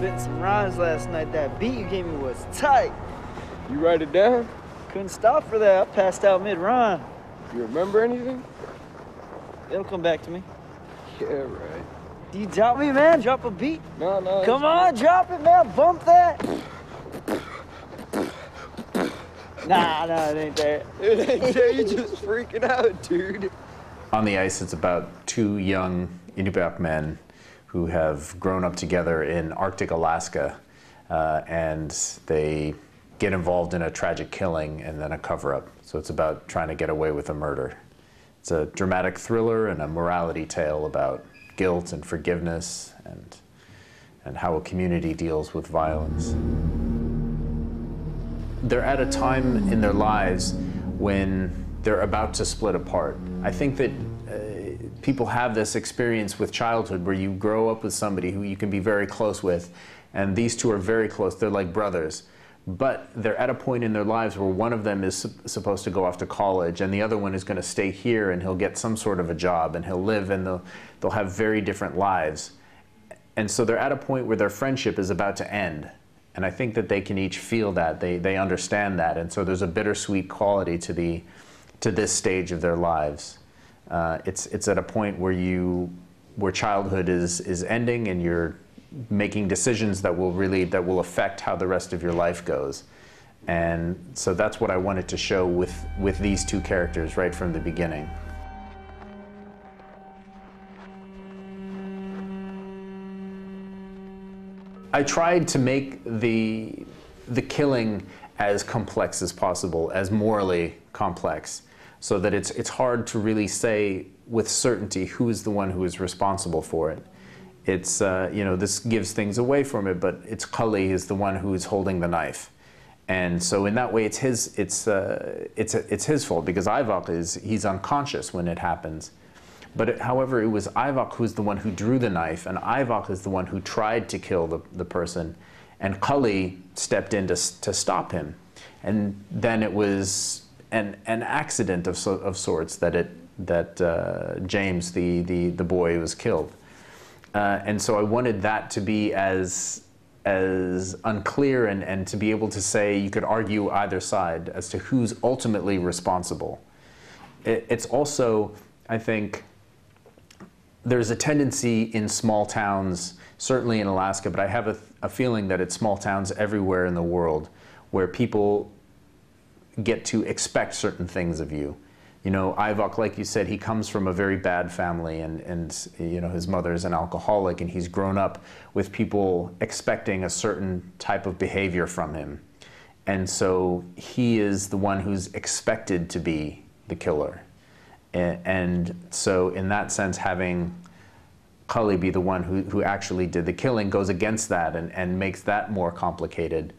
spitting some rhymes last night. That beat you gave me was tight. You write it down? Couldn't stop for that. I passed out mid-rhyme. You remember anything? It'll come back to me. Yeah, right. Do you drop me, man? Drop a beat? No. Come on, drop it, man. Bump that. Nah, it ain't there. It ain't there. You just freaking out, dude. On the Ice, it's about two young Inupiak men who have grown up together in Arctic Alaska, and they get involved in a tragic killing and then a cover-up. So it's about trying to get away with a murder. It's a dramatic thriller and a morality tale about guilt and forgiveness and how a community deals with violence. They're at a time in their lives when they're about to split apart. I think that people have this experience with childhood where you grow up with somebody who you can be very close with, and these two are very close. They're like brothers. But they're at a point in their lives where one of them is supposed to go off to college and the other one is going to stay here and he'll get some sort of a job and he'll live and they'll have very different lives. And so they're at a point where their friendship is about to end. And I think that they can each feel that, they understand that. And so there's a bittersweet quality to this stage of their lives. It's at a point where childhood is ending and you're making decisions that will affect how the rest of your life goes. And so that's what I wanted to show with these two characters right from the beginning. I tried to make the killing as complex as possible, as morally complex, so that it's hard to really say with certainty who is the one who is responsible for it. It's, this gives things away from it, but it's Kali is the one who is holding the knife. And so in that way, it's his fault, because Ivak he's unconscious when it happens. But however, it was Ivak who's the one who drew the knife, and Ivak is the one who tried to kill the person, and Kali stepped in to stop him. And then it was an accident of sorts that James, the boy, was killed. And so I wanted that to be as unclear and to be able to say, you could argue either side as to who's ultimately responsible. It's also, I think, there's a tendency in small towns, certainly in Alaska, but I have a feeling that it's small towns everywhere in the world where people get to expect certain things of you. You know, Ivak, like you said, he comes from a very bad family, and his mother's an alcoholic, and he's grown up with people expecting a certain type of behavior from him. And so he is the one who's expected to be the killer. And so in that sense, having Kali be the one who actually did the killing goes against that and makes that more complicated.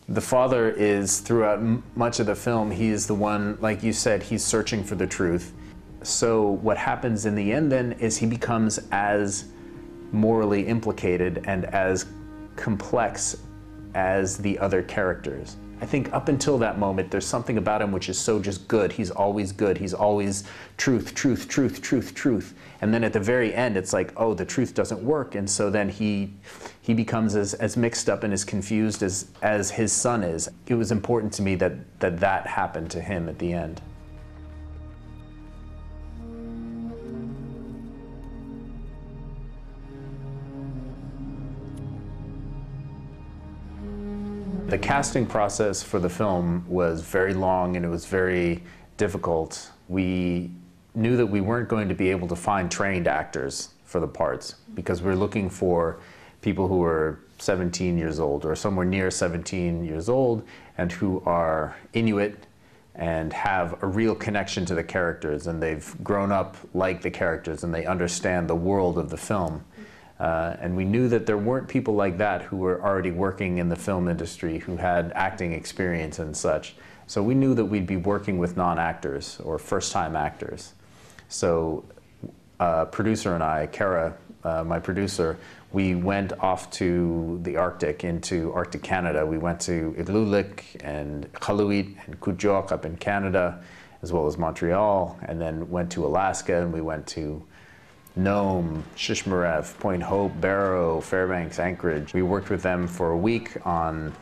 The father is, throughout much of the film, he is the one, like you said, he's searching for the truth. So what happens in the end then is he becomes as morally implicated and as complex as the other characters. I think up until that moment, there's something about him which is so just good. He's always good. He's always truth, truth, truth, truth, truth. And then at the very end, it's like, oh, the truth doesn't work. And so then he becomes as mixed up and as confused as his son is. It was important to me that happened to him at the end. The casting process for the film was very long and it was very difficult. We knew that we weren't going to be able to find trained actors for the parts because we're looking for people who are 17 years old or somewhere near 17 years old and who are Inuit and have a real connection to the characters, and they've grown up like the characters and they understand the world of the film. And we knew that there weren't people like that who were already working in the film industry, who had acting experience and such. So we knew that we'd be working with non-actors or first-time actors. So producer and I, Kara, my producer, we went off to the Arctic, into Arctic Canada. We went to Igloolik and Qaluit and Kuujjuaq up in Canada, as well as Montreal, and then went to Alaska, and we went to Nome, Shishmaref, Point Hope, Barrow, Fairbanks, Anchorage. We worked with them for a week on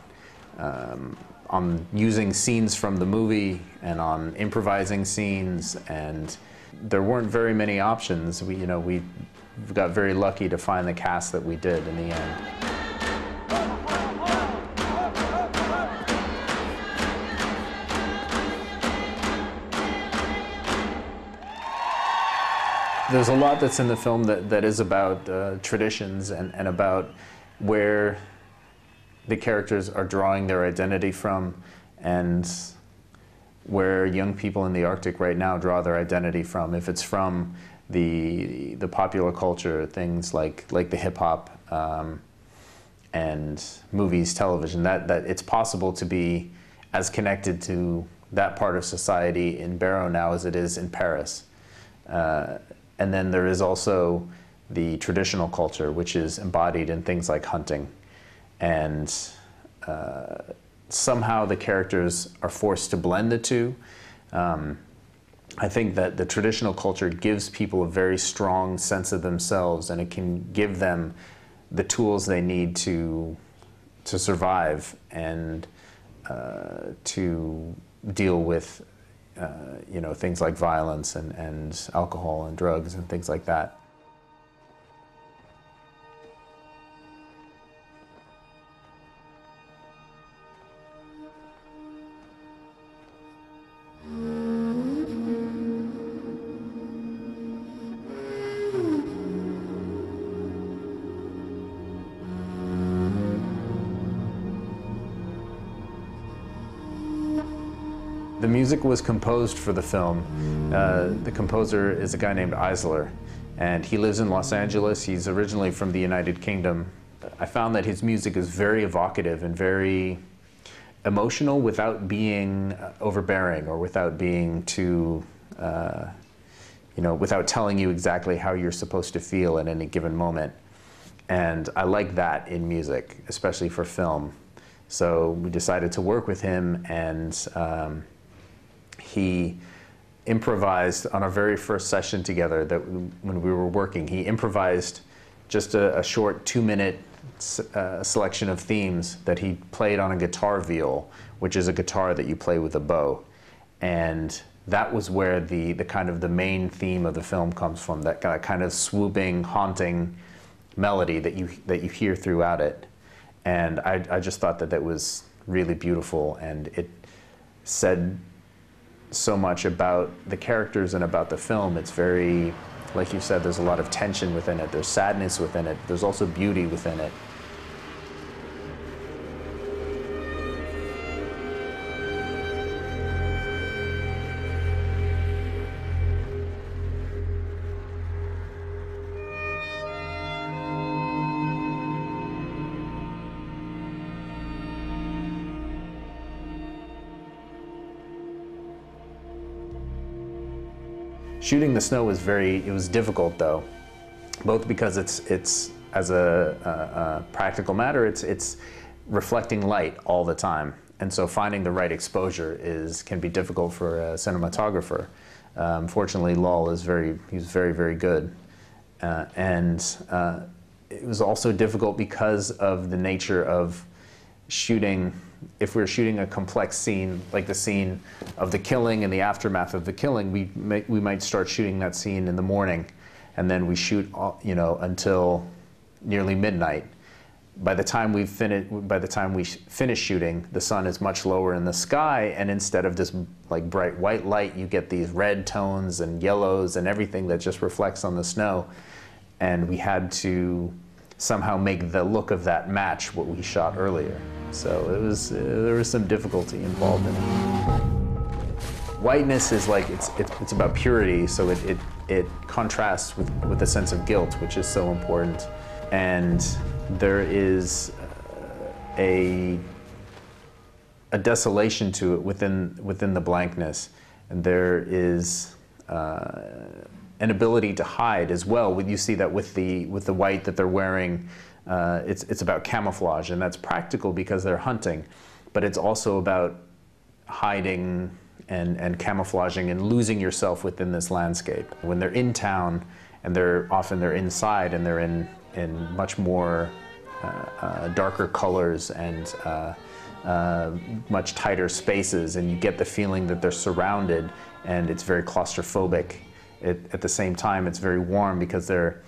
using scenes from the movie and on improvising scenes, and there weren't very many options. We got very lucky to find the cast that we did in the end. There's a lot that's in the film that is about traditions and about where the characters are drawing their identity from, and where young people in the Arctic right now draw their identity from. If it's from the popular culture, things like the hip hop and movies, television, that it's possible to be as connected to that part of society in Barrow now as it is in Paris. And then there is also the traditional culture, which is embodied in things like hunting. And somehow the characters are forced to blend the two. I think that the traditional culture gives people a very strong sense of themselves, and it can give them the tools they need to survive and to deal with things like violence and alcohol and drugs and things like that. The music was composed for the film. The composer is a guy named Eisler, and he lives in Los Angeles. He's originally from the United Kingdom. I found that his music is very evocative and very emotional without being overbearing or without being too, without telling you exactly how you're supposed to feel at any given moment. And I like that in music, especially for film. So we decided to work with him, and he improvised on our very first session together. That when we were working, he improvised just a short 2-minute selection of themes that he played on a guitar viol, which is a guitar that you play with a bow. And that was where the kind of the main theme of the film comes from, that kind of swooping, haunting melody that you hear throughout it. And I just thought that was really beautiful, and it said so much about the characters and about the film. It's very, like you said, there's a lot of tension within it. There's sadness within it. There's also beauty within it. Shooting the snow was difficult though, both because it's as a practical matter, it's reflecting light all the time, and so finding the right exposure can be difficult for a cinematographer. Fortunately, Lol he's very, very good, and it was also difficult because of the nature of shooting. If we're shooting a complex scene, like the scene of the killing and the aftermath of the killing, we might start shooting that scene in the morning, and then we shoot, until nearly midnight. By the time we finish shooting, the sun is much lower in the sky, and instead of this like bright white light, you get these red tones and yellows and everything that just reflects on the snow. And we had to somehow make the look of that match what we shot earlier. So there was some difficulty involved in it. Whiteness is like, it's about purity, so it contrasts with a sense of guilt, which is so important. And there is a desolation to it within the blankness, and there is an ability to hide as well. You see that with the white that they're wearing. It's about camouflage, and that's practical because they're hunting, but it's also about hiding and camouflaging and losing yourself within this landscape. When they're in town and they're inside, and they're in much more darker colors and much tighter spaces, and you get the feeling that they're surrounded, and it's very claustrophobic. At the same time, it's very warm because they're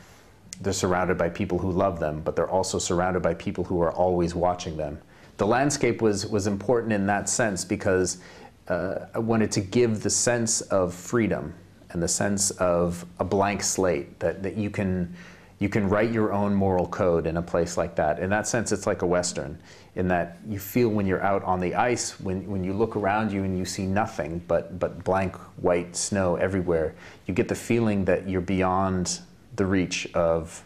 surrounded by people who love them, but they're also surrounded by people who are always watching them. The landscape was important in that sense because I wanted to give the sense of freedom and the sense of a blank slate, that you can write your own moral code in a place like that. In that sense, it's like a Western, in that you feel when you're out on the ice, when you look around you and you see nothing but blank white snow everywhere, you get the feeling that you're beyond the reach of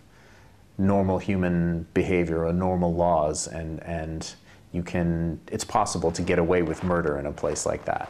normal human behavior or normal laws, and it's possible to get away with murder in a place like that.